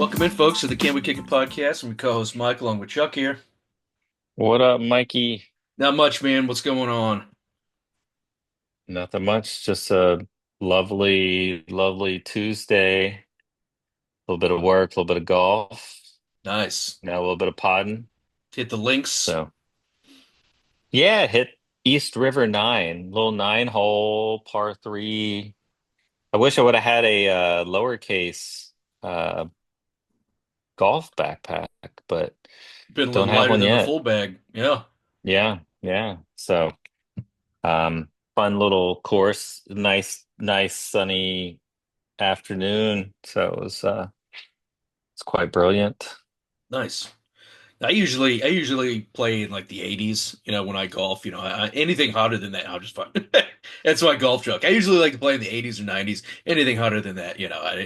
Welcome in, folks, to the Can We Kick It podcast. I'm your co-host Mike, along with Chuck here. What up, Mikey? Not much, man. What's going on? Nothing much. Just a lovely, lovely Tuesday. A little bit of work, a little bit of golf, Nice. now a little bit of podding. Hit the links. So, yeah, hit East River 9, little 9-hole par three. I wish I would have had a lowercase uh, golf backpack, but Been a don't little have lighter one than the yet. full bag. Yeah. Yeah, yeah. So, fun little course. Nice sunny afternoon. So it's quite brilliant. Nice. I usually play in like the 80s. When I golf. Anything hotter than that, I'll just fun. That's my golf joke. I usually like to play in the 80s or 90s. Anything hotter than that,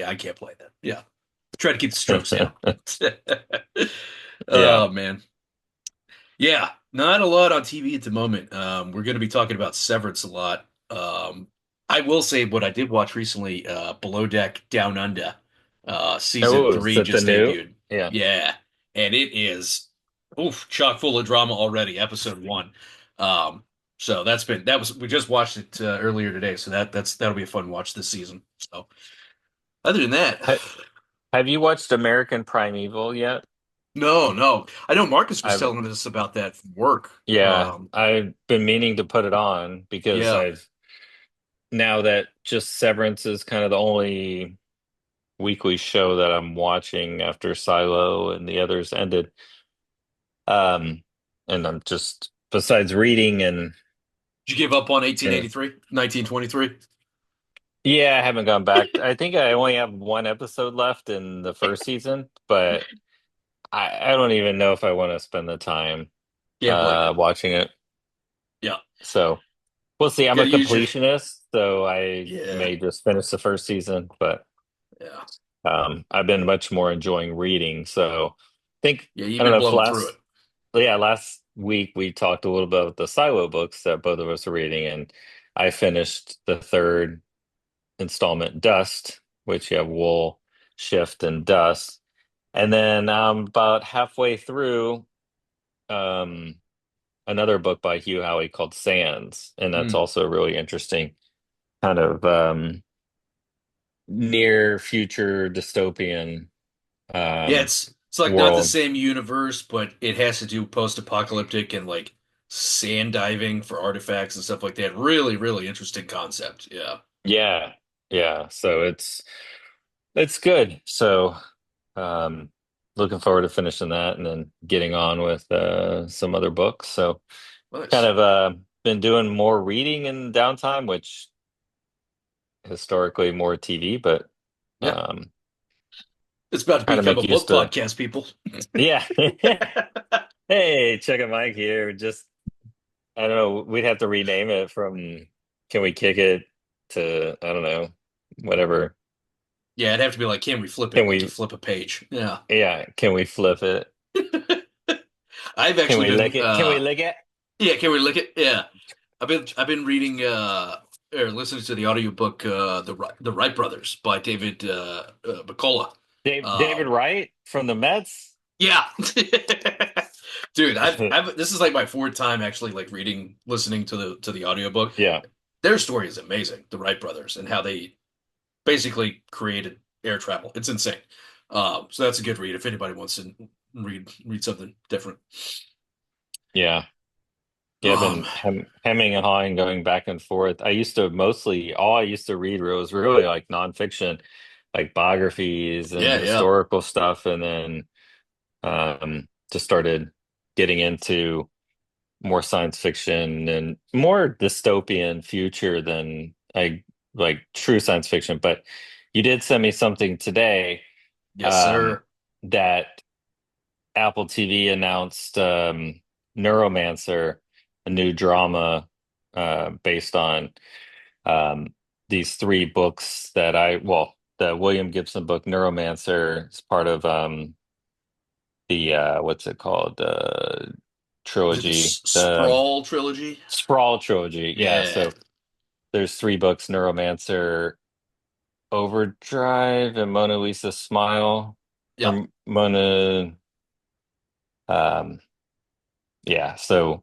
I can't play that. Yeah. Try to keep the strokes down. Yeah. Oh man. Yeah, not a lot on TV at the moment. We're going to be talking about Severance a lot. I will say what I did watch recently, Below Deck Down Under, season Oh, is three that the just new? debuted. Yeah. Yeah, and it is chock full of drama already. Episode one. Um, so we just watched it earlier today, so that'll be a fun watch this season. So other than that, Ha- Have you watched American Primeval yet? no, no. I know Marcus was I've telling us about that from work. Yeah, I've been meaning to put it on because Yeah. I've now that just Severance is kind of the only weekly show that I'm watching after Silo and the others ended. Um, and I'm just besides reading and Did you give up on and 1883, 1923? yeah, I haven't gone back. I think I only have one episode left in the first season, but I don't even know if I want to spend the time Can't blame you. watching it. Yeah. So we'll see. I'm a Gotta use your. completionist, so I Yeah. may just finish the first season, but Yeah. I've been much more enjoying reading. So I think Yeah. You've I don't been know if blowing through it. last week we talked a little bit about the Silo books that both of us are reading, and I finished the third installment, Dust, which you have Wool, Shift, and Dust. And then about halfway through um, another book by Hugh Howey called Sands, and that's Mm. also a really interesting kind of near future dystopian Yeah. um, It's like not the world. same universe, but it has to do post-apocalyptic and like sand diving for artifacts and stuff like that. Really, really interesting concept. Yeah. Yeah, yeah. So it's good. So um, looking forward to finishing that and then getting on with some other books. So kind Nice. of been doing more reading in downtime, which historically more TV, but Yeah. um, It's about to trying to become a make use book to podcast, people. yeah. Hey, check it, Mike here. Just I don't know. We'd have to rename it from Can We Kick It to I don't know, whatever. Yeah, it'd have to be like, can we flip Can it? Like you we flip a page. Yeah. yeah, can we flip it? I've Can actually we lick been it? Can we lick it? yeah, can we lick it? Yeah. I've been reading or listening to the audiobook the Wright Brothers by David McCullough. David Um Wright from the Mets? yeah. Dude, I've this is like my fourth time actually like listening to the audiobook. Yeah. Their story is amazing, the Wright Brothers and how they basically created air travel. It's insane. So that's a good read if anybody wants to read something different. Yeah. Yeah, I've Um been hemming and hawing, going back and forth. All I used to read was really like nonfiction, like biographies and yeah, yeah. historical stuff, and then just started getting into more science fiction and more dystopian future than I like true science fiction. But you did send me something today Yes, um, sir. that Apple TV announced Neuromancer, a new drama based on um, these three books the William Gibson book Neuromancer is part of the what's it called? Is it the Trilogy, the Sprawl trilogy? Sprawl trilogy. Yeah, Yeah. so there's three books: Neuromancer, Overdrive, and Mona Lisa Smile. Yep. or Mona. Um, yeah, so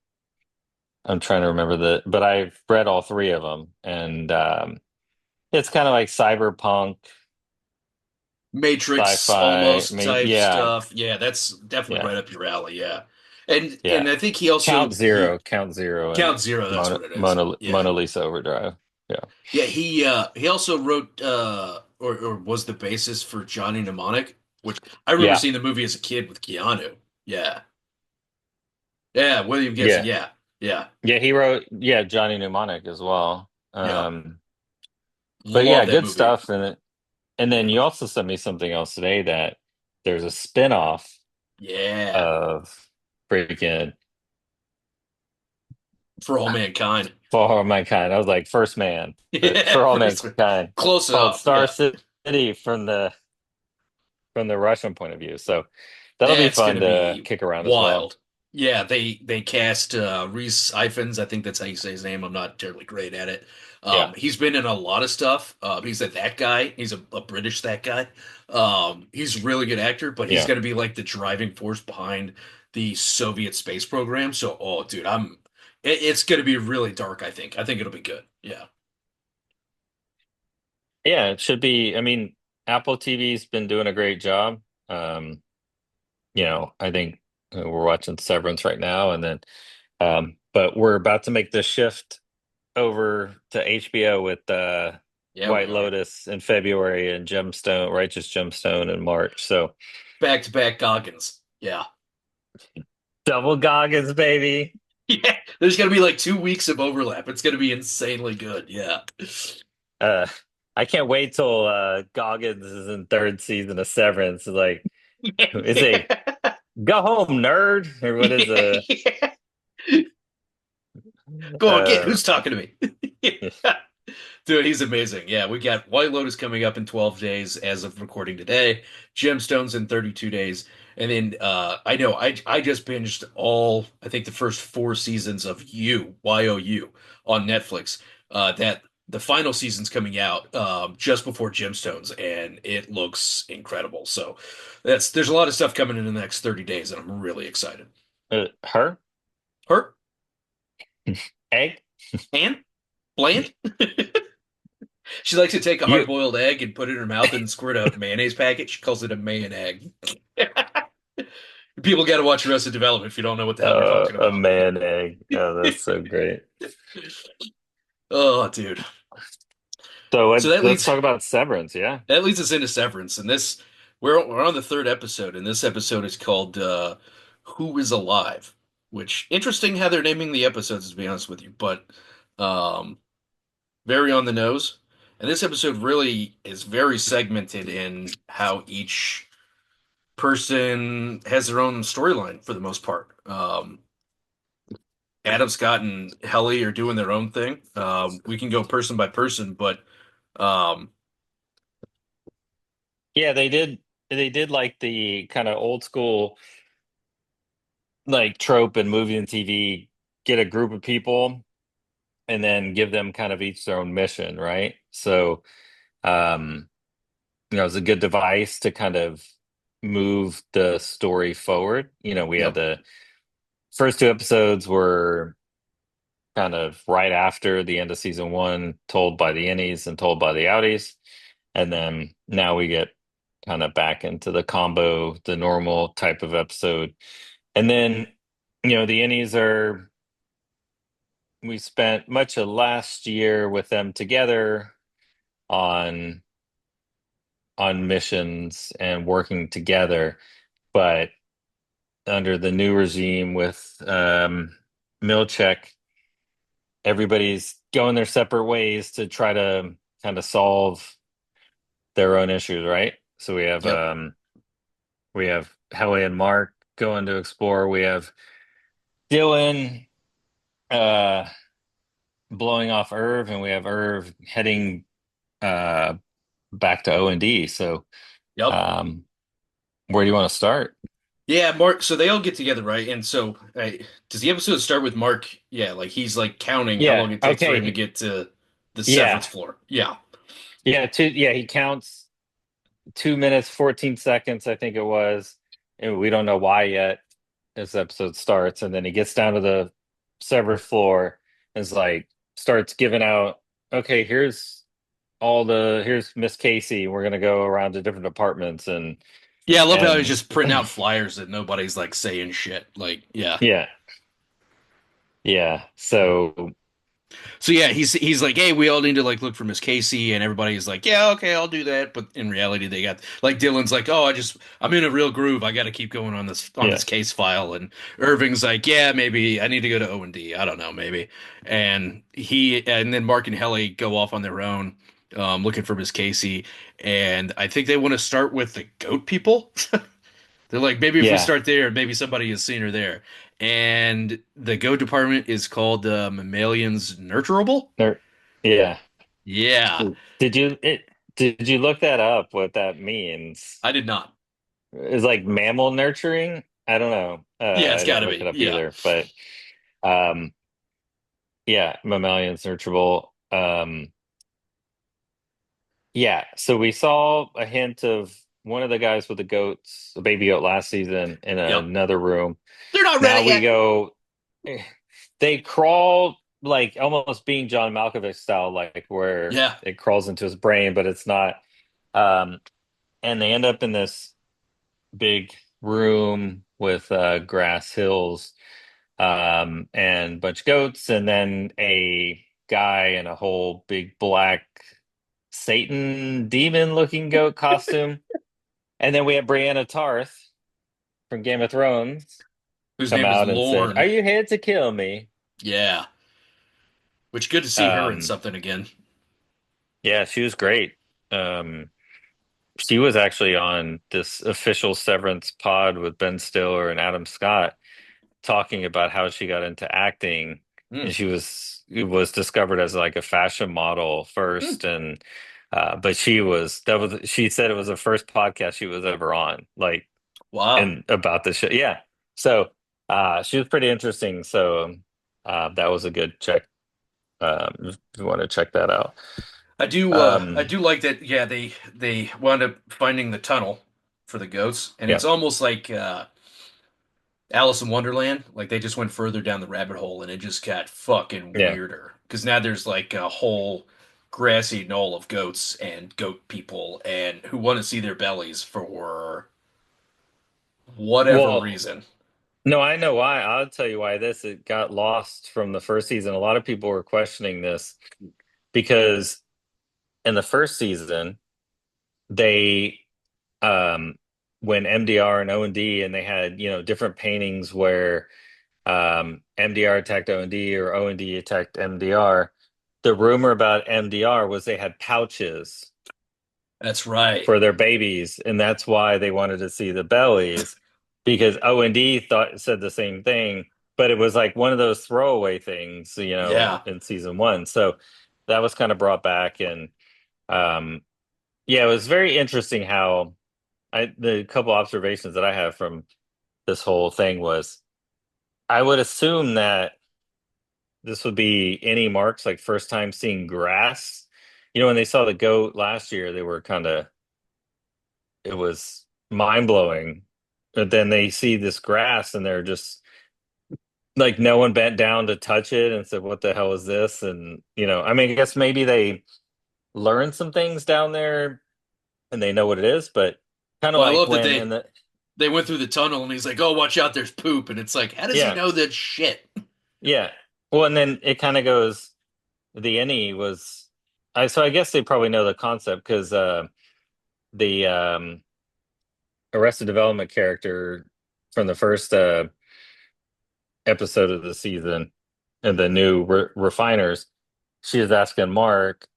I'm trying to remember but I've read all three of them, and it's kind of like cyberpunk, Matrix sci-fi. almost type Yeah, stuff. Yeah, that's definitely yeah, right up your alley. Yeah, and yeah. I think he also he Count Zero, and Count Zero. That's what it is. Yeah, Mona Lisa Overdrive. Yeah, yeah. He also wrote or was the basis for Johnny Mnemonic, which I remember yeah, seeing the movie as a kid with Keanu. Yeah, yeah. William Gibson. yeah, Yeah, yeah, yeah. He wrote Johnny Mnemonic as well. yeah. But Love yeah, that good movie. stuff. And then you also sent me something else today that there's a spin-off Yeah, of freaking for all mankind. For All Mankind. I was like First Man, but Yeah, For All first Mankind close called enough. Star Yeah. City from the Russian point of view. So that'll be That's fun gonna to be kick around as well. wild. Yeah, they cast Reese Ifans. I think that's how you say his name. I'm not terribly great at it. Yeah, He's been in a lot of stuff. He's that guy. He's a British that guy. He's a really good actor, but he's yeah, gonna be like the driving force behind the Soviet space program. So, oh, dude, it's gonna be really dark. I think it'll be good. Yeah. yeah. It should be. I mean, Apple TV's been doing a great job. Um, I think we're watching Severance right now, and then but we're about to make the shift over to HBO with Yeah, we White are. Lotus in February and Righteous Gemstone in March. So Back to back Goggins. Yeah. double Goggins, baby. Yeah, there's gonna be like 2 weeks of overlap. It's gonna be insanely good. Yeah. Uh, I can't wait till Goggins is in third season of Severance. Like, is a go home, nerd, or what is a Yeah. Go again. uh, Who's talking to me? Dude, he's amazing. Yeah, we got White Lotus coming up in 12 days as of recording today. Gemstones in 32 days. And then I know I just binged I think the first 4 seasons of You, on Netflix. That the final season's coming out just before Gemstones, and it looks incredible. So there's a lot of stuff coming in the next 30 days, and I'm really excited. her Her egg. and Bland. She likes to take a You hard-boiled egg and put it in her mouth and squirt a mayonnaise packet. She calls it a mayon egg. People got to watch Arrested Development if you don't know what the hell we're talking a about. man egg. Oh, that's so great. Oh, dude. So So that let's leads talk about Severance. Yeah. that leads us into Severance, and this we're on the third episode, and this episode is called "Who Is Alive," which interesting how they're naming the episodes, to be honest with you, but um, very on the nose. And this episode really is very segmented in how each person has their own storyline for the most part. Adam Scott and Helly are doing their own thing. We can go person by person, but um, Yeah, they did like the kind of old school like trope in movie and TV, get a group of people and then give them kind of each their own mission, right? So um, it's a good device to kind of move the story forward. We had yep, the first two episodes were kind of right after the end of season one, told by the innies and told by the outies. And then now we get kind of back into the combo, the normal type of episode. And then, the innies we spent much of last year with them together on missions and working together. But under the new regime with Milchek, everybody's going their separate ways to try to kind of solve their own issues, right? So yep, we have Helly and Mark going to explore. We have Dylan uh blowing off Irv, and we have Irv heading uh back to O&D. So yep. um where do you want to start? Yeah, Mark. So they all get together, right? And so, does the episode start with Mark? Yeah, like he's like counting how Yeah, long it takes for him to okay. get to the Yeah. severance floor. Yeah, He counts. 2 minutes, 14 seconds, I think it was. And we don't know why yet as the episode starts. And then he gets down to the severed floor and is like, starts giving out, okay, here's Miss Casey. We're gonna go around to different apartments Yeah, I love how he's and just printing out flyers that nobody's like saying shit. Like, yeah. yeah, yeah. So So yeah, he's like, hey, we all need to like look for Miss Casey, and everybody's like, yeah, okay, I'll do that. But in reality, they got like Dylan's like, oh, I'm in a real groove. I got to keep going on yeah, this case file, and Irving's like, yeah, maybe I need to go to O&D. I don't know, maybe. And then Mark and Helly go off on their own, looking for Miss Casey, and I think they want to start with the goat people. They're like, maybe if we yeah. start there, maybe somebody has seen her there. And the Go department is called the Mammalians Nurturable. There, yeah. Yeah, Did you it did you look that up what that means? I did not. Is like mammal nurturing? I don't know. Yeah, it's I got didn't to look it be. up Yeah. either, but um yeah, mammalian searchable. Yeah, so we saw a hint of one of the guys with the goats, the baby goat last season in Yep. another room. They're not Now ready we yet. go they crawl like almost being John Malkovich style, like where Yeah. it crawls into his brain, but it's not. Um, and they end up in this big room with grass hills and a bunch of goats, and then a guy in a whole big black Satan demon looking goat costume. And then we have Brianna Tarth from Game of Thrones Whose come name is out and said, "Are Lorne. you here to kill me?" Yeah. Which good to see her in Um, something again. yeah, she was great. Um, she was actually on this official Severance pod with Ben Stiller and Adam Scott talking about how she got into acting, and Mm. it was discovered as like a fashion model Mm. first, and but she said it was the first podcast she was ever on, like Wow. and about the show. Yeah, so she was pretty interesting. So that was a good check. If you want to check that out. I Um, do like that. Yeah, they wound up finding the tunnel for the goats, and yeah, it's almost like Alice in Wonderland. Like they just went further down the rabbit hole, and it just got fucking yeah. weirder. Because now there's like a whole grassy knoll of goats and goat people, and who want to see their bellies for whatever Well, reason. no, I know why. I'll tell you why this it got lost from the first season. A lot of people were questioning this because in the first season, they when MDR and O&D and they had, different paintings where MDR attacked O&D or O&D attacked MDR. The rumor about MDR was they had pouches That's right. for their babies, and that's why they wanted to see the bellies because O&D said the same thing, but it was like one of those throwaway things, Yeah. in season one. So that was kind of brought back, and um, yeah, it was very interesting how the couple observations that I have from this whole thing was I would assume that this would be any marks like first time seeing grass. When they saw the goat last year, they were kind of it was mind blowing. But then they see this grass and they're just like no one bent down to touch it and said, "What the hell is this?" And I mean, I guess maybe they learned some things down there and they know what it is, but kind of Well, I like love that when in the they went through the tunnel, and he's like, "Oh, watch out, there's poop," and it's like, how does he yeah, know that shit? yeah. Well, and then it kind of goes. The any was so I guess they probably know the concept because the Arrested Development character from the first episode of the season and the new refiners, she was asking Mark,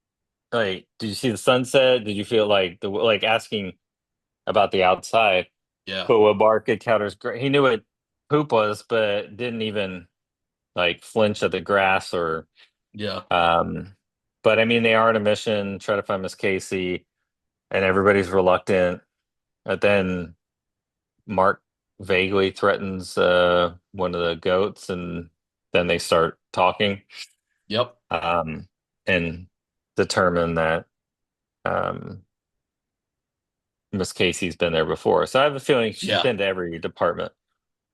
like, did you see the sunset? Did you feel like asking about the outside? Yeah. But what Mark encounters, he knew what poop was, but didn't even like flinch at the grass or Yeah. um. But I mean, they are on a mission, try to find Miss Casey, and everybody's reluctant. But then Mark vaguely threatens one of the goats, and then they start talking Yep. um, and determine that um, Miss Casey's been there before. So I have a feeling she's Yeah. been to every department.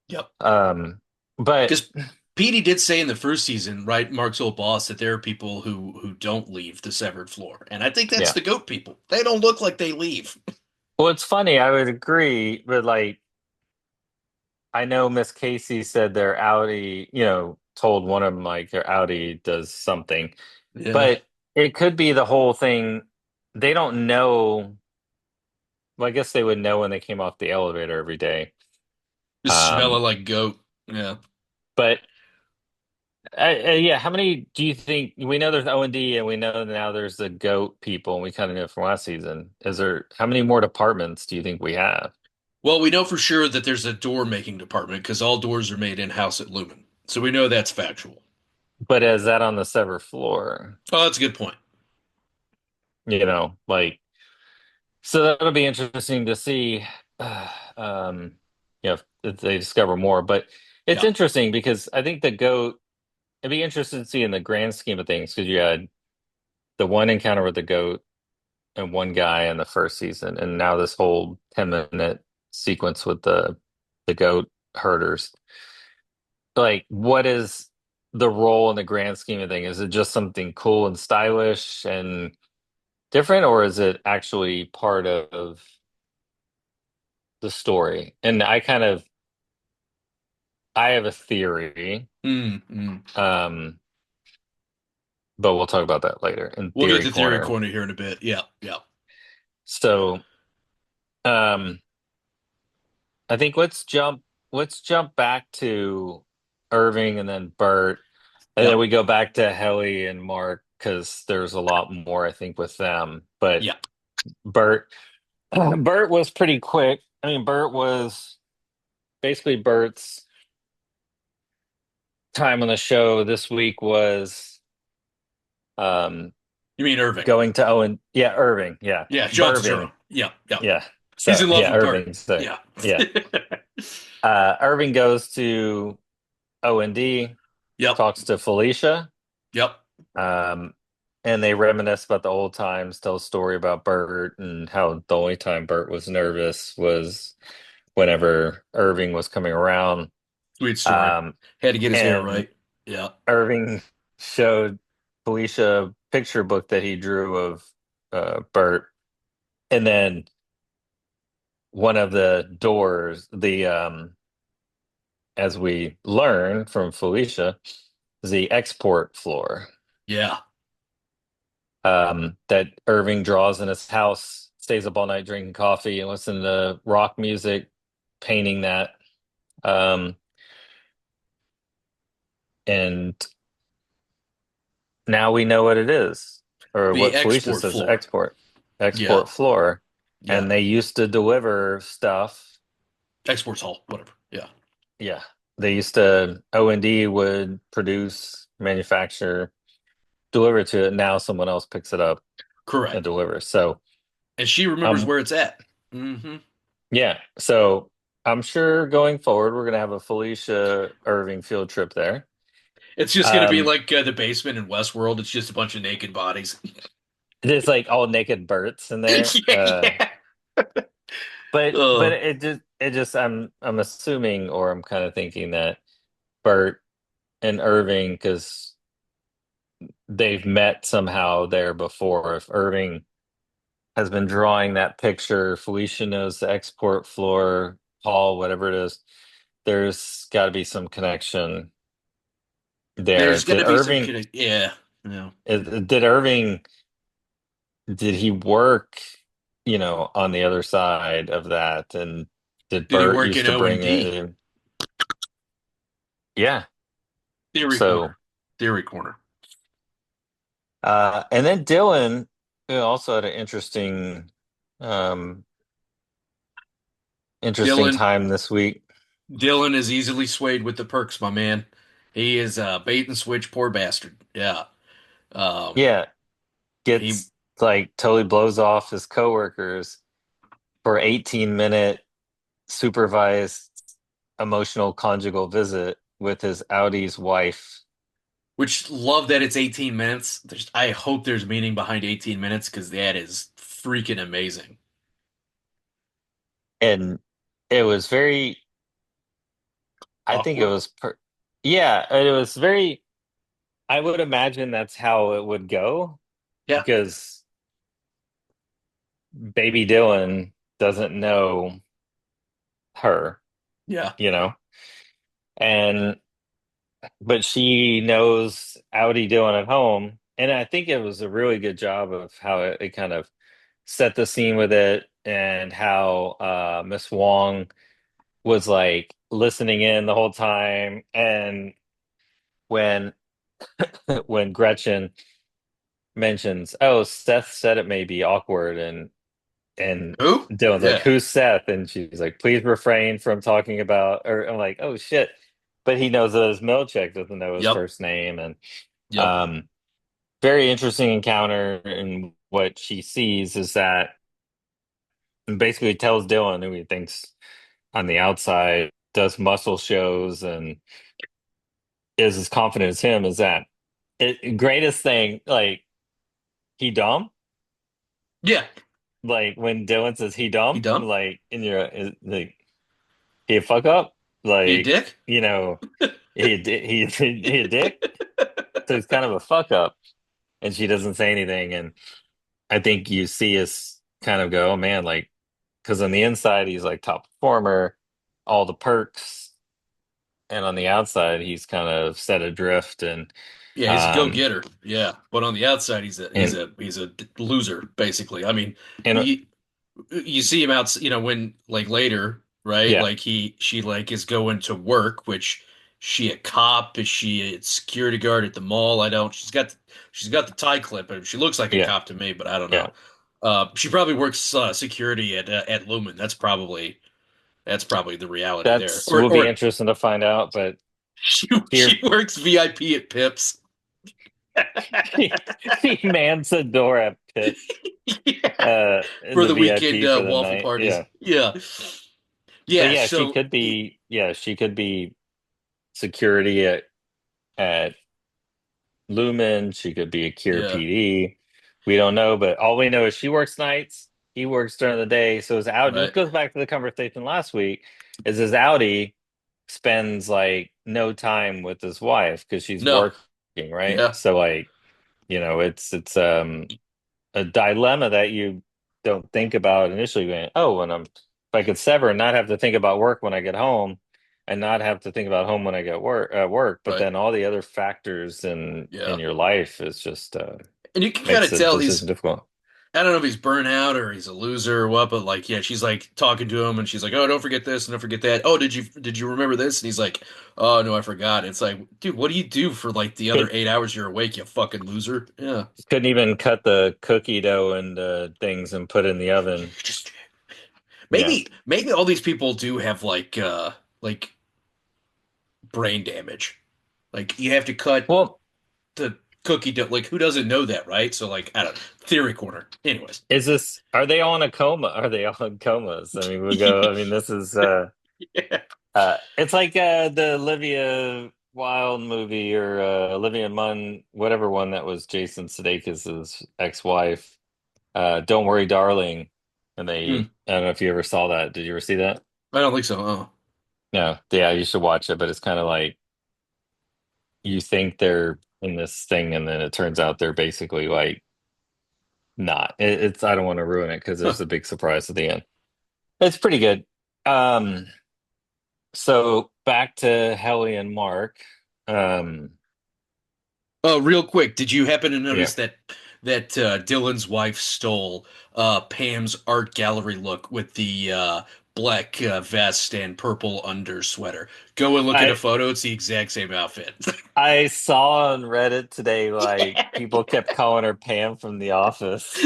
Yep. Um, but Because Petey did say in the first season, right, Mark's old boss, that there are people who don't leave the severed floor, and I think that's yeah. the goat people. They don't look like they leave. Well, it's funny, I would agree, but like I know Miss Casey said their Audi, told one of them like their Audi does something. Yeah, But it could be the whole thing. They don't know. Well, I guess they would know when they came off the elevator every day. just Um, smelling like goat. Yeah, but yeah, how many do you think we know there's O&D and we know now there's the goat people and we kind of knew it from last season. Is there how many more departments do you think we have? well, we know for sure that there's a door making department because all doors are made in house at Lumen, so we know that's factual. But is that on the sever floor? Oh, that's a good point. Like so that'll be interesting to see. Uh, um, if they discover more. But it's Yeah, interesting because I think the goat. It'd be interesting to see in the grand scheme of things because you had the one encounter with the goat and one guy in the first season, and now this whole 10-minute sequence with the goat herders. Like, what is the role in the grand scheme of things? Is it just something cool and stylish and different, or is it actually part of the story? And I have a theory, mm. um, but we'll talk about that later in We'll get theory to theory corner. corner here in a bit. Yeah, yeah, So, um, I think let's jump back to Irving and then Bert, and yeah, then we go back to Helly and Mark because there's a lot more I think with them. But yeah. Bert, Bert was pretty quick. I mean, Bert was basically Bert's time on the show this week was um You mean Irving? going to Owen. Yeah, Irving. Yeah, Yeah, John Turturro. Burving. Yeah, yeah. Yeah. He's So in love yeah, with Bert. Irving. So Yeah, yeah, Irving goes to O&D, yep, talks to Felicia. yep. Um, and they reminisce about the old times, tell a story about Bert and how the only time Bert was nervous was whenever Irving was coming around. Sweet story. Um, Had to get his hair and right. Yeah. Irving showed Felicia a picture book that he drew of Bert. And then one of the doors, as we learn from Felicia, is the export floor. Yeah. That Irving draws in his house, stays up all night drinking coffee and listening to rock music, painting that. Um, and now we know what it is, or The what Felicia export says, floor. Yeah. export floor. Yeah. And they used to deliver stuff. Exports hall. Whatever. Yeah. Yeah. They used to, O&D would produce, manufacture, deliver it to it. Now someone else picks it up and Correct. delivers. So, And she remembers um, where it's at. Hmm. yeah. So I'm sure going forward, we're going to have a Felicia Irving field trip there. It's just gonna be Um, like the basement in Westworld. It's just a bunch of naked bodies. there's like all naked Berts in there. Yeah. Yeah. But Uh, it just I'm assuming or I'm kind of thinking that Bert and Irving, because they've met somehow there before. If Irving has been drawing that picture, Felicia knows the export floor, Paul, whatever it is, there's got to be some connection there. there's gonna be some kidding. Yeah. Yeah. Did Irving did he work, on the other side of that? And did Did he Bert work used in to O and bring it D? in? Yeah. Theory So, corner. Theory corner. and then Dylan also had an um, interesting Dylan. time this week. Dylan is easily swayed with the perks, my man. He is a bait and switch, poor bastard. Yeah. Um, Yeah. he, Gets like totally blows off his coworkers for 18-minute supervised emotional conjugal visit with his Audi's wife. which love that it's 18 minutes. I hope there's meaning behind 18 minutes because that is freaking amazing. and it was very, I think it Awkward. was, yeah, it was very, I would imagine that's how it would go Yeah. because baby Dylan doesn't know her, Yeah. you know, and but she knows Audi Dylan at home. And I think it was a really good job of how it kind of set the scene with it and how Miss Wong was like listening in the whole time. And when when Gretchen mentions, "Oh, Seth said it may be awkward," and Who? Dylan's like, Yeah. "Who's Seth?" And she's like, "Please refrain from talking about." Or I'm like, "Oh shit!" But he knows that his Milchek doesn't know his Yep. first name, and Yep. um, very interesting encounter. And what she sees is that basically tells Dylan who he thinks on the outside does muscle shows and is as confident as him. Is that greatest thing? Like he dumb. Yeah. Like when Dylan says he He dumb, dumb? like in your like he a fuck up, He a like dick? he a dick. So he's kind of a fuck up, and she doesn't say anything. And I think you see us kind of go, oh man, like because on the inside he's like top performer, all the perks, and on the outside he's kind of set adrift Yeah, he's a um go-getter. Yeah, but on the outside, and he's a loser, basically. I mean, and you you see him out, when like later, right? yeah, Like she like is going to work, which she a cop? Is she a security guard at the mall? I don't. She's got the tie clip, and she looks like a yeah, cop to me, but I don't yeah. know. She probably works security at Lumen. That's probably the reality there. That's will be Or interesting to find out, but she here works VIP at Pips. he mans the door at Pips, Yeah. For the the weekend VIP for the waffle night. parties. Yeah. Yeah. But Yeah, yeah, so she could be security at Lumen, she could be a Cure yeah, PD. We don't know, but all we know is she works nights, he works during the day. So his Audi, this right. goes back to the conversation last week, is his Audi spends like no time with his wife because she's No. working, right? Yeah, So like, it's a dilemma that you don't think about initially going, oh, when if I could sever and not have to think about work when I get home and not have to think about home when I get work, but right. then all the other factors in Yeah. your life is just And you can kind makes of the tell decision difficult. I don't know if he's burnt out or he's a loser or what, but like, yeah, she's like talking to him and she's like, "Oh, don't forget this and don't forget that. Oh, did you remember this?" And he's like, "Oh, no, I forgot." It's like, dude, what do you do for like the other Could 8 hours you're awake, you fucking loser? Yeah. couldn't even cut the cookie dough into things and put it in the oven. Just Yeah. maybe all these people do have like brain damage. Like you have to cut Well, the cookie dough. Like who doesn't know that, right? So like I don't know. Theory corner. Anyways. are they all in a coma? Are they all in comas? I mean, this is Yeah. it's like the Olivia Wilde movie or Olivia Munn, whatever one that was Jason Sudeikis' ex-wife. Don't Worry, Darling. And Hmm. I don't know if you ever saw that. Did you ever see that? I don't think so. Oh. No. Yeah, you should watch it, but it's kind of like you think they're in this thing and then it turns out they're basically like not. I don't want to ruin it because Huh. there's a big surprise at the end. It's pretty good. Um, so back to Helly and Mark. Um, Oh, real quick, did you happen to yeah. notice that Dylan's wife stole Pam's art gallery look with the black vest and purple under sweater? Go and look at a I photo; it's the exact same outfit. I saw on Reddit today, like Yeah, people kept calling her Pam from The Office.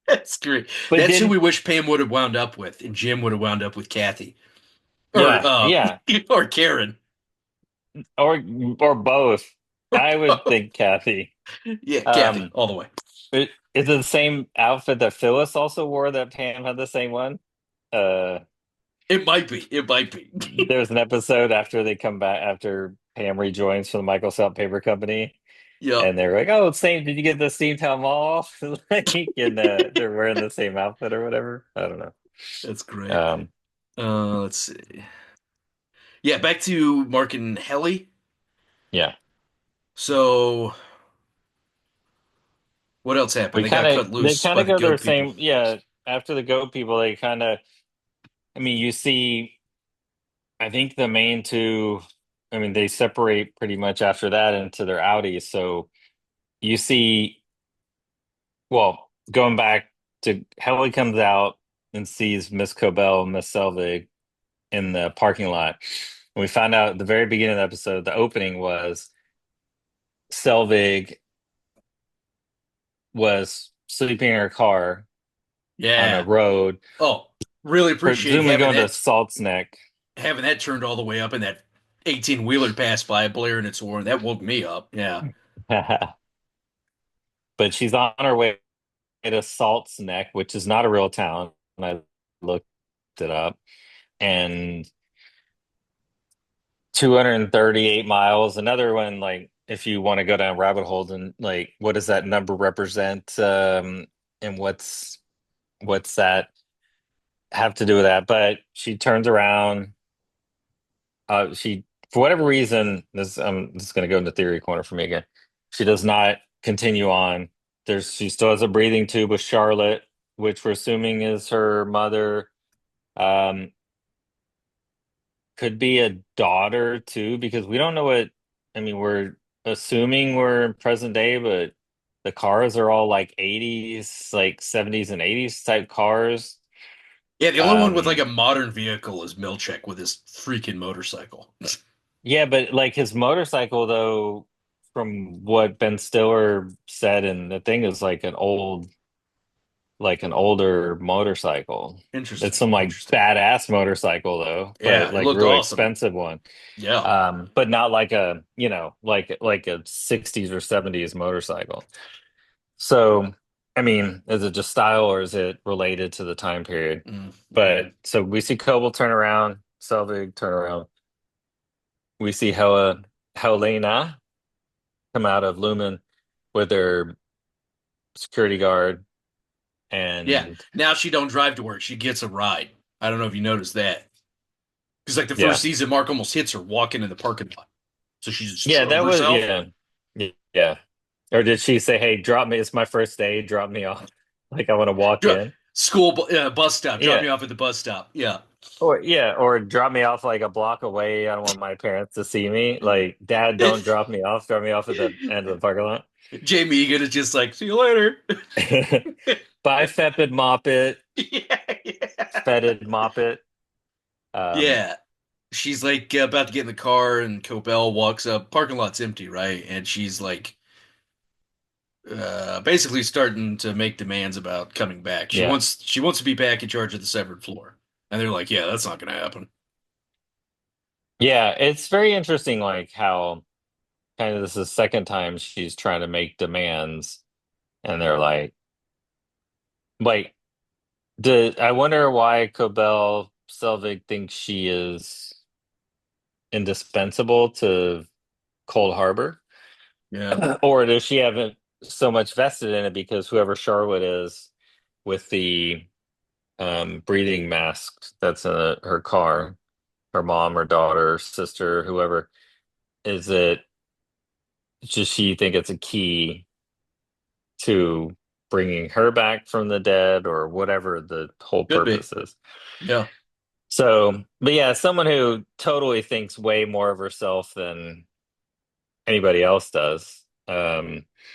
that's great. But That's who didn't, we wish Pam would have wound up with, and Jim would have wound up with Kathy or yeah, yeah, or Karen. or or both. I would think Kathy. Yeah, Kathy, Um, all the way. is it the same outfit that Phyllis also wore that Pam had the same one? Uh, It might be. It might be. there's an episode after they come back after Pam rejoins from the Microsoft Paper Company, Yep. and they're like, "Oh, same. Did you get the Steamtown Mall?" Like, and they're wearing the same outfit or whatever. I don't know. That's great. Um, Let's see. Yeah, back to Mark and Helly. yeah, So, what else happened? They got cut they loose kind by of the go their goat people. same. Yeah, after the goat people, they kind of. I mean, you see. I think the main two. I mean, they separate pretty much after that into their Audis. So you see. Well, going back to Helly comes out and sees Miss Cobell, Miss Selvig in the parking lot. And we found out at the very beginning of the episode, the opening was Selvig was sleeping in her car on a Yeah. road, Oh, really appreciate presumably going to Salt's Neck. having that turned all the way up and that 18 wheeler passed by blaring its horn. That woke me up. Yeah. But she's on her way to Salt's Neck, which is not a real town. And I looked it up. And 238 miles. Another one, like if you want to go down rabbit holes and like what does that number represent? And what's that have to do with that? But she turns around. She for whatever reason, this is gonna go into theory corner for me again. She does not continue on. She still has a breathing tube with Charlotte, which we're assuming is her mother. Um, could be a daughter too, because we don't know what, I mean, we're assuming we're in present day, but the cars are all like 80s, like 70s and 80s type cars. Yeah, the only one with like Um, a modern vehicle is Milchek with his freaking motorcycle. yeah, but like his motorcycle though, from what Ben Stiller said, and the thing is like an older motorcycle. It's Interesting. some like Interesting. badass motorcycle though, but Yeah, it like looked really awesome. expensive one. Yeah. But not like a, like a 60s or 70s motorcycle. So, I mean, is it just style or is it related to the time period? But Mm-hmm. so we see Koval turn around, Selvig turn around. We see Helena come out of Lumen with their security guard Yeah. and Now she don't drive to work. She gets a ride. I don't know if you noticed that. Because like the first yeah. season, Mark almost hits her walking in the parking lot. So she just Yeah, drove that was herself. yeah. Yeah. Or did she say, "Hey, drop me. It's my first day. Drop me off. Like I want to walk in." Bus stop. Drop Yeah. me off at the bus stop. Yeah. Or drop me off like a block away. I don't want my parents to see me. Like, Dad, don't drop me off. Drop me off at the end of the parking lot. Jamie Egan is just like, see you later. Bye, Fetid Moppet. Yeah, yeah. Fetid Moppet. Um, Yeah. She's like about to get in the car, and Cobell walks up. Parking lot's empty, right? And she's like, basically starting to make demands about coming back. She yeah. wants she wants to be back in charge of the severed floor, and they're like, yeah, that's not going to happen. Yeah, it's very interesting, like how kind of this is the second time she's trying to make demands, and they're like, I wonder why Cobell Selvig thinks she is indispensable to Cold Harbor, Yeah, or does she haven't so much vested in it because whoever Charlotte is with the breathing mask that's in her car, her mom or daughter, sister, whoever, is it does she think it's a key to bringing her back from the dead or whatever the whole could be. purpose is? Yeah, So, but yeah, someone who totally thinks way more of herself than anybody else does.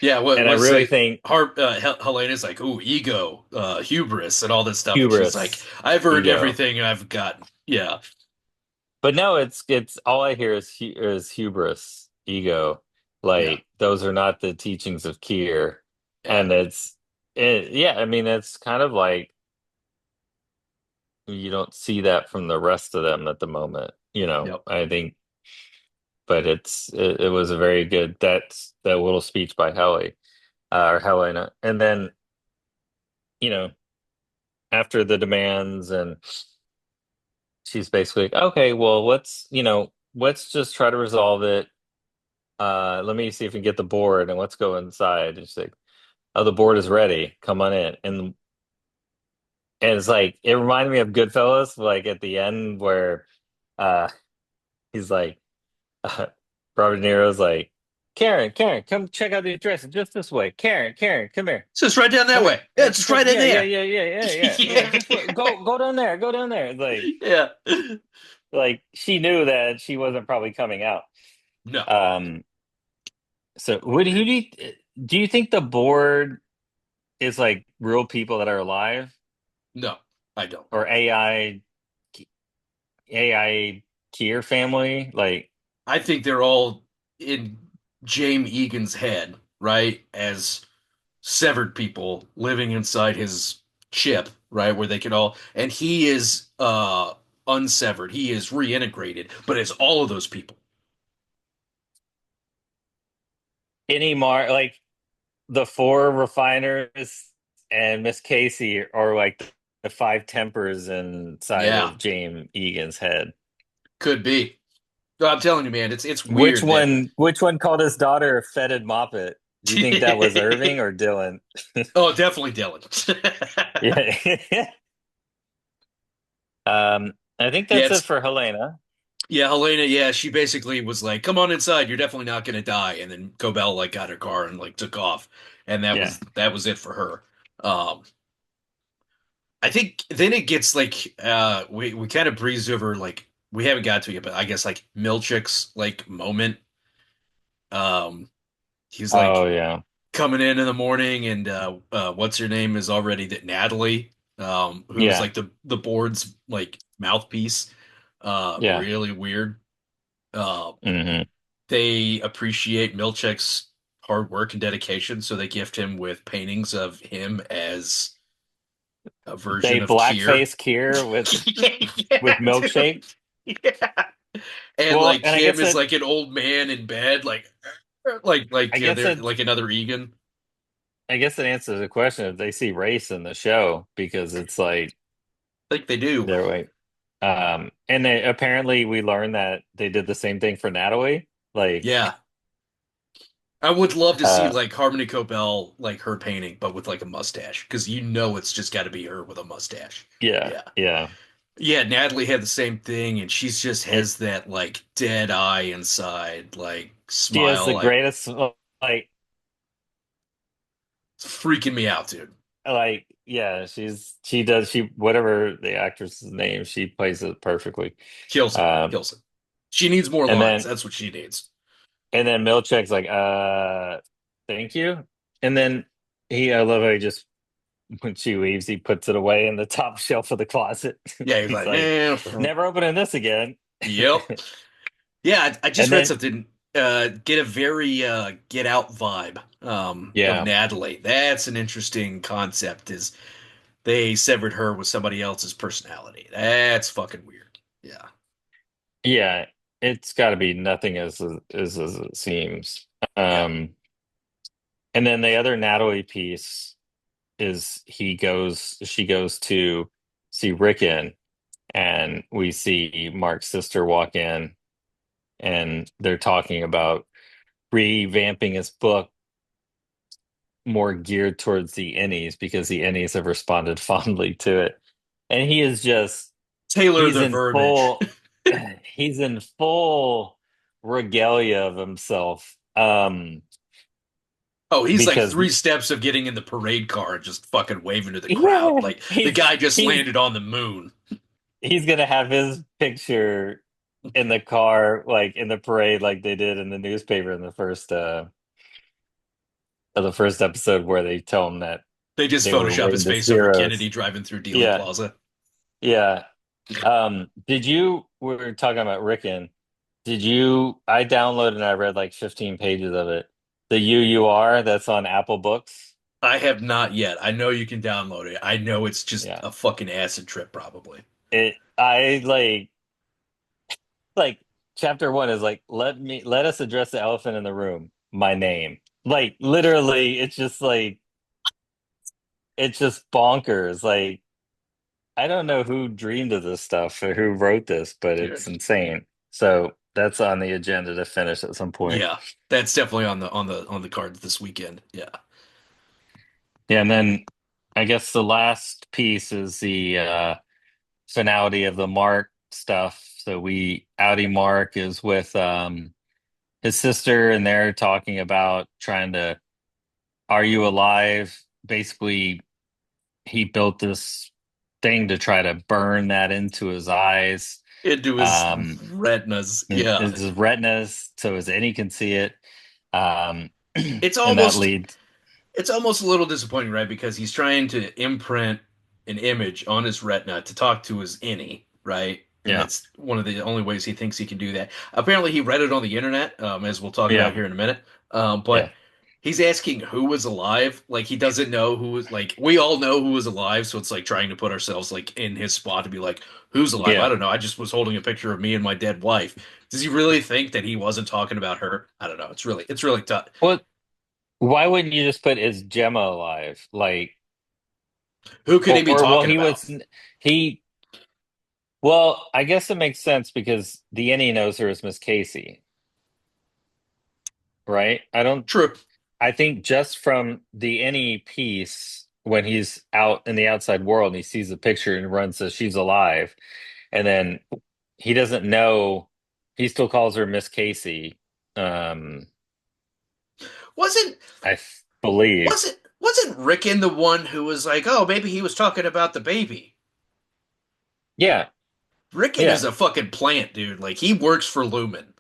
yeah. And I What's really like? think Helena's like, ooh, ego, hubris, and all this stuff, and she's like, hubris, I've earned ego. everything I've gotten. Yeah, But no, it's all I hear is hubris, ego. yeah, Like those are not the teachings of Kier. yeah. And yeah, I mean, it's kind of like you don't see that from the rest of them at the moment, Yep. I think, but it was a very good that little speech by Helly or Helena, and then you know after the demands and she's basically like, okay, well let's just try to resolve it. Let me see if we can get the board and let's go inside. And she's like, oh, the board is ready. Come on in. And And it's like it reminded me of Goodfellas, like at the end where uh he's like Robert De Niro's like, Karen, come check out the address. It's just this way. Karen, come here. It's just right down that Come way. here. Yeah, it's just right in Yeah, yeah, there. yeah, yeah, yeah, yeah. Yeah, Yeah. just go down there. Go down there. It's Yeah. like she knew that she wasn't probably coming out. No, Um so would who do you think the board is like real people that are alive no, I don't. or AI Kier family? Like, I think they're all in James Egan's head, right? As severed people living inside his chip, right? Where they can all, and he is unsevered. He is reintegrated, but it's all of those people. any mar like the four refiners and Miss Casey are like the five tempers inside Yeah, of James Egan's head. could be. No, I'm telling you, man, it's Which weird that one which one called his daughter a fetid moppet? Do you think that was Irving or Dylan? oh, definitely Dylan. Yeah. I think Yeah, that's it it's for Helena. yeah, Helena, yeah, she basically was like, "Come on inside, you're definitely not gonna die." And then Cobell like got her car and like took off, and Yeah. that was it for her. Um, I think then it gets like we kind of breezed over like we haven't got to it yet, but I guess like Milchick's like moment. Um, he's Oh like yeah. coming in the morning, and what's her name is already that Natalie, who's Yeah. like the board's like mouthpiece. Yeah. Really weird. Uh, Hmm. they appreciate Milchick's hard work and dedication, so they gift him with paintings of him as a They version of Kier. blackface Kier with Yeah, dude. milkshake. Yeah. And Well, like and Kim is like an old man in bed, I guess they're that like another Egan. I guess it answers the question if they see race in the show because it's like Like they do. they're like, and they apparently we learned that they did the same thing for Natalie. Like, Yeah. I would love to see uh, like Harmony Cobell like her painting, but with like a mustache, because you know it's just got to be her with a mustache. yeah, Yeah. yeah. Yeah, Natalie had the same thing, and she's just It has that like dead eye inside, like she has smile, the greatest like it's freaking me out, dude. yeah. She does she whatever the actress's name she plays it perfectly. Kills it, Um, kills it. She needs more and lines. then That's what she needs. Milchick's like, thank you. And then I love how he just when she leaves, he puts it away in the top shelf of the closet. Yeah, he's He's like, like, eh. never opening this again. Yep. Yeah, I just And read then, something. Get a very Get Out vibe of yeah, Natalie. That's an interesting concept. Is they severed her with somebody else's personality? That's fucking weird. Yeah, yeah, it's got to be nothing as it seems. yeah. Um, and then the other Natalie piece is she goes to see Rickon, and we see Mark's sister walk in, and they're talking about revamping his book more geared towards the innies because the innies have responded fondly to it. And he is just Tailor he's the in verbiage. full he's in full regalia of himself. Oh, he's like Because 3 steps of getting in the parade car and just fucking waving to the yeah, crowd. Like the guy just landed on the moon. he's gonna have his picture in the car, like in the parade, like they did in the newspaper in the first episode where they tell him that They just they were Photoshop his rated as face over heroes. Kennedy driving through Dealey Yeah, Plaza. yeah. Did you, we were talking about Rickon. Did you, I downloaded and I read like 15 pages of it. The UUR that's on Apple Books. I have not yet. I know you can download it. I know it's just Yeah. a fucking acid trip, probably. I like chapter one is like, let us address the elephant in the room, my name. Like literally, it's just bonkers. Like, I don't know who dreamed of this stuff or who wrote this, but it's insane. So that's on the agenda to finish at some point. Yeah, that's definitely on the cards this weekend. Yeah. Yeah, and then I guess the last piece is the finality of the Mark stuff. So we Audi Mark is with his sister, and they're talking about trying to, are you alive? Basically, he built this thing to try to burn that into his eyes, Into his um, retinas. and Yeah. his retinas, so as any can see it. Um, It's and that almost leads, it's almost a little disappointing, right? Because he's trying to imprint an image on his retina to talk to his innie, right? And yeah, that's one of the only ways he thinks he can do that. Apparently, he read it on the internet, as we'll talk about yeah, here in a minute. yeah, But he's asking who was alive. Like he doesn't know who was like we all know who was alive, so it's like trying to put ourselves like in his spot to be like, who's alive? I yeah. don't know. I just was holding a picture of me and my dead wife. Does he really think that he wasn't talking about her? I don't know. It's really tough. Well, why wouldn't you just put is Gemma alive? Like, Who could he be well, talking about? he, well, I guess it makes sense because the Annie knows her as Miss Casey, right? True. I think just from the Annie piece, when he's out in the outside world and he sees the picture and runs says she's alive, and then he doesn't know, he still calls her Miss Casey. Um, Wasn't I believe. wasn't Rickon the one who was like, oh, maybe he was talking about the baby? Yeah, Rickon is yeah. a fucking plant, dude. Like he works for Lumen.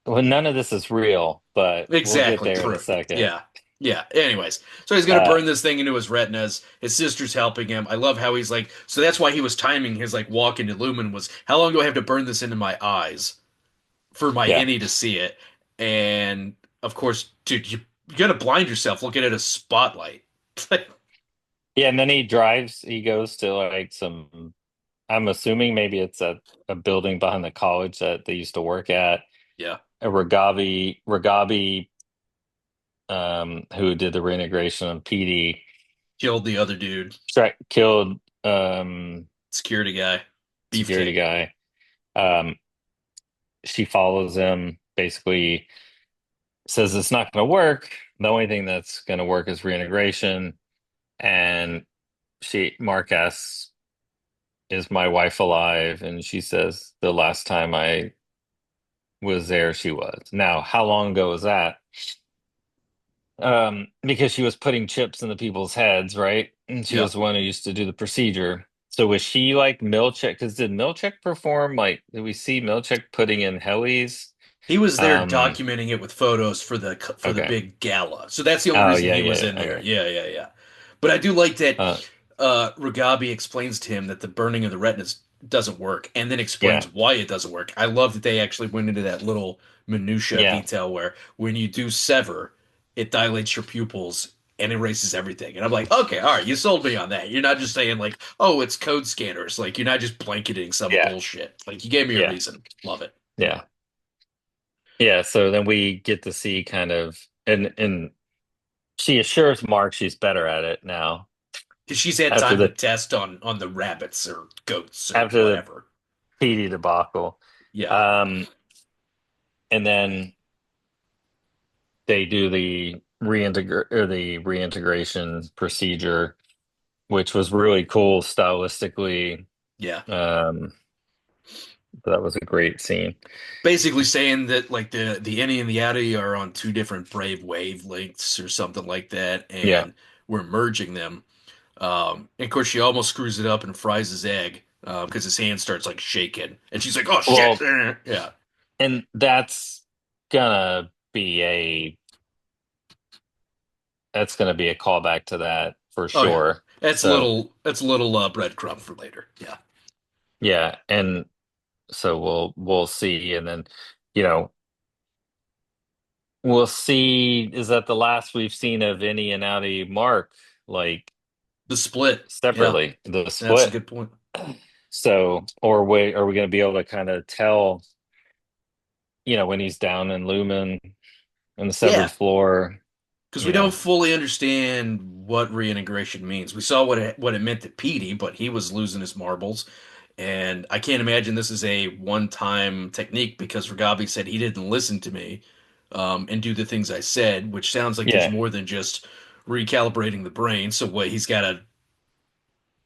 Well, none of this is real, but we'll get Exactly. there in a True. second. Yeah. Yeah. Anyways, so he's gonna Uh, burn this thing into his retinas. His sister's helping him. I love how he's like. So that's why he was timing his like walk into Lumen was how long do I have to burn this into my eyes for my yeah, innie to see it? And of course, dude, you gotta blind yourself looking at a spotlight. yeah. And then he goes to like some, I'm assuming maybe it's a building behind the college that they used to work at. Yeah. A Ragabi, who did the reintegration on PD, Killed the other dude. killed Security guy. security Beefcake. guy. Um, she follows him, basically says it's not going to work. The only thing that's going to work is reintegration. And Mark asks, is my wife alive? And she says, the last time I was there, she was. Now, how long ago was that? Because she was putting chips in the people's heads, right? And she Yeah. was the one who used to do the procedure. So was she like Milchek? Because did Milchek perform? Like, did we see Milchek putting in helis? He was there Um, documenting it with photos for the okay. big gala. So that's the only Oh reason yeah, he yeah, was yeah. in there. Okay. Yeah, yeah, yeah. But I do like that Uh, Ragabi explains to him that the burning of the retinas doesn't work and then explains yeah, why it doesn't work. I love that they actually went into that little minutia yeah, detail where when you do sever, it dilates your pupils and erases everything. And I'm like, okay, all right, you sold me on that. You're not just saying like, oh, it's code scanners. Like you're not just blanketing some yeah, bullshit. Like you gave me a yeah, reason. Love it. yeah, yeah. So then we get to see kind of, and she assures Mark she's better at it now Because she's had after time to the test on the rabbits or goats or after the whatever. PD debacle. Yeah. Um, and then they do the reintegration procedure, which was really cool stylistically. Yeah. Um, that was a great scene. Basically saying that like the innie and the outie are on two different brave wavelengths or something like that, Yeah, and we're merging them. And of course, she almost screws it up and fries his egg because his hand starts like shaking, and she's like, "Oh shit!" well, Yeah. and be a that's gonna be a callback to that for Oh yeah. sure. That's So little breadcrumb for later. Yeah. yeah, and so we'll see, and then you know we'll see. Is that the last we've seen of any and outie Mark, like The split. Yeah. separately, the That's a split? good point. So, or wait, are we going to be able to kind of tell, when he's down in Lumen in the severed Yeah. floor, Because we you don't know? fully understand what reintegration means. We saw what it meant to Petey, but he was losing his marbles, and I can't imagine this is a one-time technique because Ragabi said he didn't listen to me and do the things I said, which sounds like there's Yeah, more than just recalibrating the brain. So what, he's got to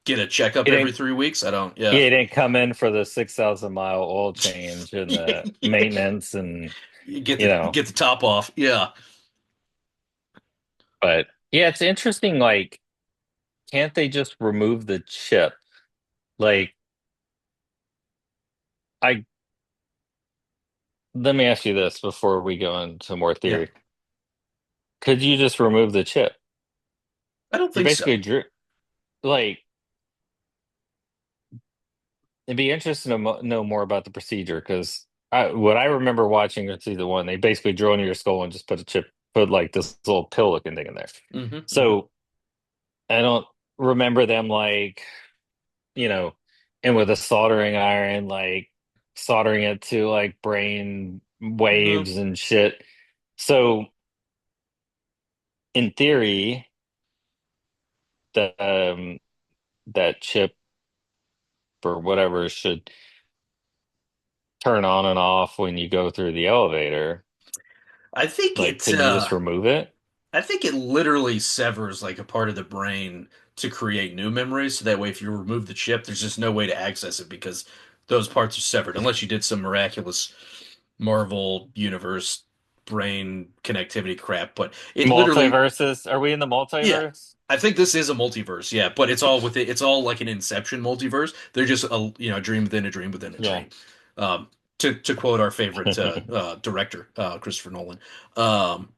get a checkup He every didn't 3 weeks? I don't, yeah. he didn't come in for the 6,000 mile oil change and the Yeah. maintenance and You you know, get the top off. Yeah. but yeah, it's interesting. Like, can't they just remove the chip? Like, I let me ask you this before we go into more Yeah. theory. Could you just remove the chip? I don't You think basically so. drew like it'd be interesting to know more about the procedure because what I remember watching is season one, they basically drill into your skull and just put a chip, put like this little pill looking thing in there. Hmm. So I don't remember them like, you know, and with a soldering iron, like soldering it to like brain No. waves and shit. So in theory, the that chip or whatever should turn on and off when you go through the elevator. I think Like, it couldn't you just remove it? I think it literally severs like a part of the brain to create new memories. So that way, if you remove the chip, there's just no way to access it because those parts are severed, unless you did some miraculous Marvel universe brain connectivity crap. But it literally, Multiverses? Are we in the yeah, multiverse? I think this is a multiverse. Yeah, but it's all with it. It's all like an Inception multiverse. They're just a dream within a dream within a Yeah. dream. Um, to quote our favorite director, Christopher Nolan. Um,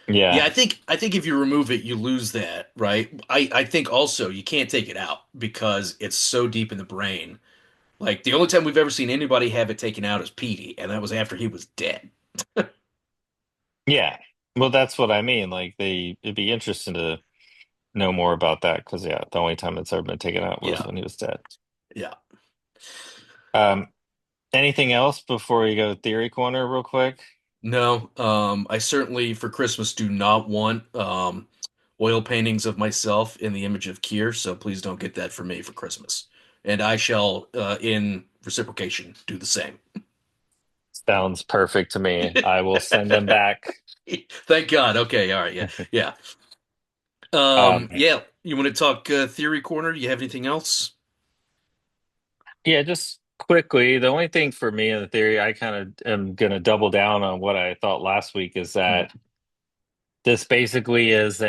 yeah, Yeah. I think if you remove it, you lose that, right? I think also you can't take it out because it's so deep in the brain. Like the only time we've ever seen anybody have it taken out is Petey, and that was after he was dead. Yeah. Well, that's what I mean. Like it'd be interesting to know more about that because yeah, the only time it's ever been taken out was Yeah, when he was dead. yeah. Um, anything else before we go theory corner real quick? No, I certainly for Christmas do not want oil paintings of myself in the image of Kier, so please don't get that for me for Christmas. And I shall, in reciprocation, do the same. Sounds perfect to me. I will send them back. Thank God. Okay, all right, yeah, yeah. Um, Yeah, you want to talk theory corner? Do you have anything else? yeah, just quickly, the only thing for me in the theory, I kind of am going to double down on what I thought last week is Mm. that this basically is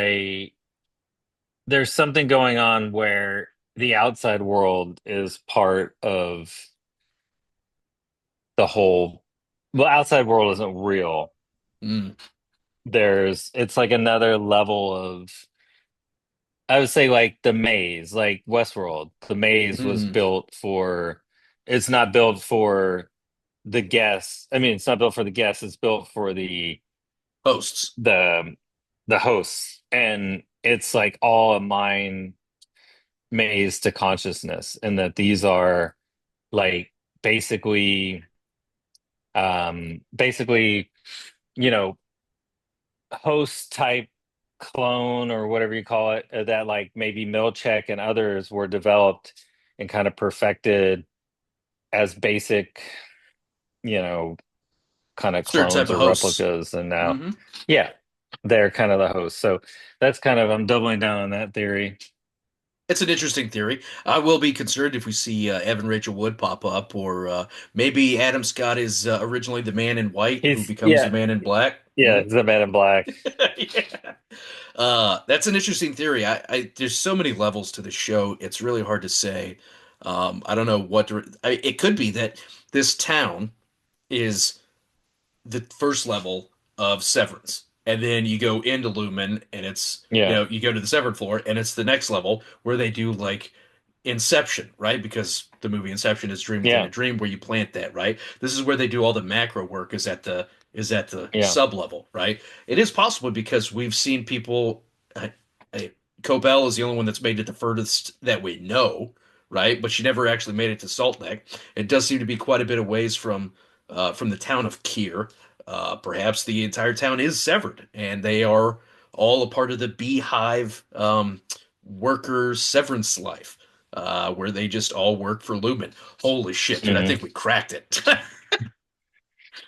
there's something going on where the outside world is part of the whole, well, outside world isn't real. Mm. It's like another level of, I would say like the maze, like Westworld. The maze was Mm. built for, it's not built for the guests. I mean, it's not built for the guests, it's built for Hosts. the the hosts. And it's like all a mind maze to consciousness, and that these are like basically basically, you know, host type clone or whatever you call it, that like maybe Milchek and others were developed and kind of perfected as basic, you know, kind of Certain type clones of or hosts. replicas. And now, Hmm. yeah, they're kind of the host. So that's kind of, I'm doubling down on that theory. It's an interesting theory. I will be concerned if we see Evan Rachel Wood pop up, or maybe Adam Scott is originally the man in white who He's, becomes the yeah, man in black. yeah, Hmm. he's the man in black. Yeah. That's an interesting theory. There's so many levels to the show. It's really hard to say. I don't know it could be that this town is the first level of Severance. And then you go into Lumen and it's, Yeah, you go to the Severed floor and it's the next level where they do like Inception, right? Because the movie Inception is dream within a yeah, dream where you plant that, right? This is where they do all the macro work is at the yeah. sub level, right? It is possible because we've seen people uh, Cobell is the only one that's made it the furthest that we know, right? But she never actually made it to Salt Neck. It does seem to be quite a bit of ways from the town of Kier. Perhaps the entire town is severed, and they are all a part of the Beehive worker severance life, where they just all work for Lumen. Holy shit, dude! I Hmm. think we cracked it.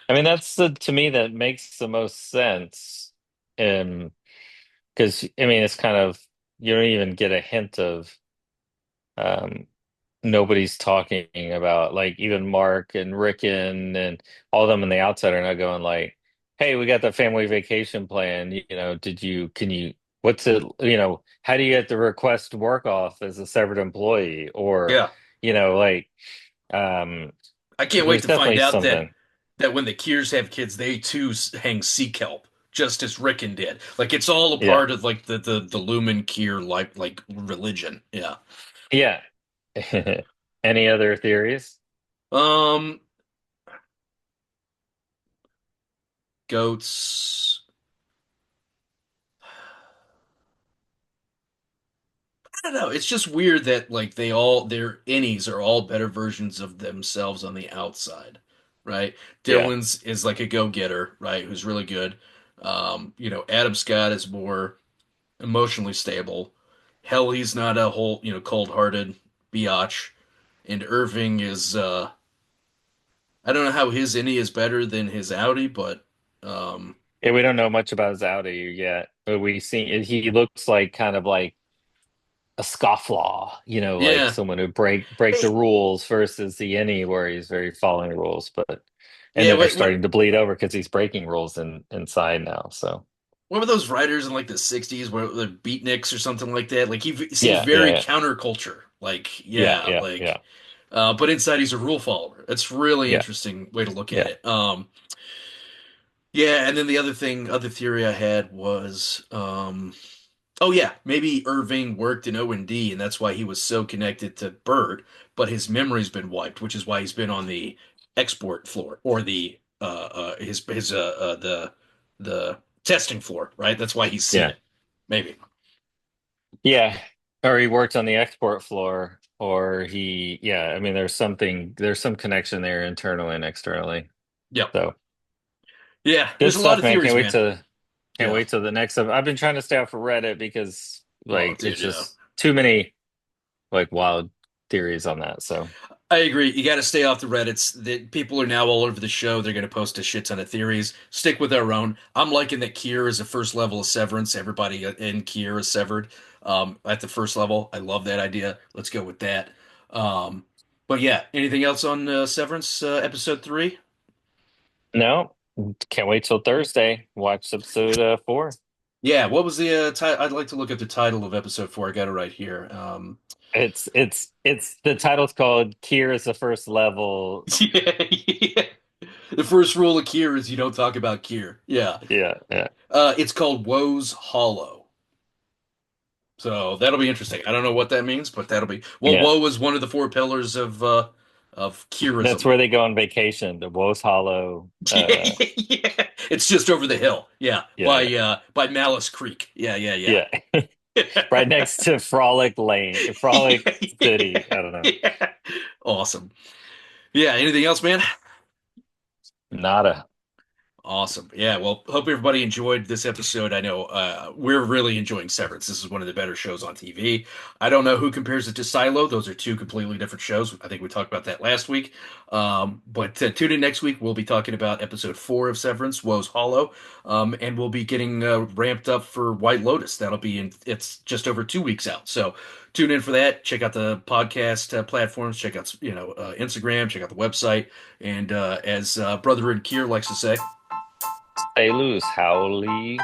I mean, that's to me that makes the most sense. Um, because I mean, it's kind of you don't even get a hint of um, nobody's talking about like even Mark and Rickon and all of them on the outside are not going like, "Hey, we got the family vacation plan. You know, can you, what's it, how do you get the request to work off as a severed employee?" Or, Yeah. like, um, I can't wait there's to find definitely out that something. when the Kiers have kids, they too hang sea kelp, just as Rickon did. Like it's all a Yeah. part of like the Lumen Kier like religion. Yeah. Yeah. Any other theories? Um, goats. I don't know. It's just weird that like their innies are all better versions of themselves on the outside, right? Yeah. Dylan's is like a go-getter, right? Who's really good. Adam Scott is more emotionally stable. Helly's not a whole, cold-hearted biatch. And Irving is I don't know how his innie is better than his outie, but um Yeah, we don't know much about his outie yet, but we see he looks like kind of like a scofflaw, like yeah. someone who break the Hey, rules versus the any where he's very following rules, but and yeah, they're wait, starting to bleed over because he's breaking rules inside now. So what were those writers in like the 60s where the beatniks or something like that? Like he seems yeah, very yeah, counterculture. Like, yeah, yeah, yeah, yeah, like but inside he's a rule follower. That's really yeah, interesting way to look at yeah. it. Yeah, and then the other theory I had was oh yeah, maybe Irving worked in O&D and that's why he was so connected to Bird, but his memory's been wiped, which is why he's been on the export floor or the his the testing floor, right? That's why he's seen Yeah. it. Maybe. Yeah. Or he worked on the export floor, or yeah, I mean, there's some connection there internally and externally. Yep. So Yeah, good there's a lot stuff, of man. theories, man. Can't Yeah. wait till the next of. I've been trying to stay off of Reddit because Oh, like dude, it's yeah. just too many like wild theories on that. So I agree. You got to stay off the Reddits. The people are now all over the show. They're going to post a shit ton of theories. Stick with our own. I'm liking that Kier is the first level of Severance. Everybody in Kier is severed at the first level. I love that idea. Let's go with that. Um, but yeah, anything else on Severance episode 3? no, can't wait till Thursday. Watch episode 4. Yeah, what was the title? I'd like to look at the title of episode 4. I got it right here. It's the title's called Kier is the first level. Yeah, yeah. The first rule of Kier is you don't talk about Kier. Yeah. Yeah, yeah, It's called Woe's Hollow. So that'll be interesting. I don't know what that means, but that'll be well. yeah. Woe is one of the four pillars of That's Kierism. where they go on vacation. The Woes Hollow. Yeah, it's just over the hill. Yeah, Yeah, by Malice Creek. Yeah, yeah, yeah. yeah. Right next to Frolic Lane, Frolic City. I don't know. Yeah. Awesome. Yeah. Anything else, man? Nada. Awesome. Yeah. Well, hope everybody enjoyed this episode. I know we're really enjoying Severance. This is one of the better shows on TV. I don't know who compares it to Silo. Those are two completely different shows. I think we talked about that last week. But tune in next week. We'll be talking about episode 4 of Severance, Woe's Hollow. And we'll be getting ramped up for White Lotus. It's just over 2 weeks out. So tune in for that. Check out the podcast platforms. Check out, Instagram. Check out the website. And as Brother and Kier likes to say, Stay loose, Howley.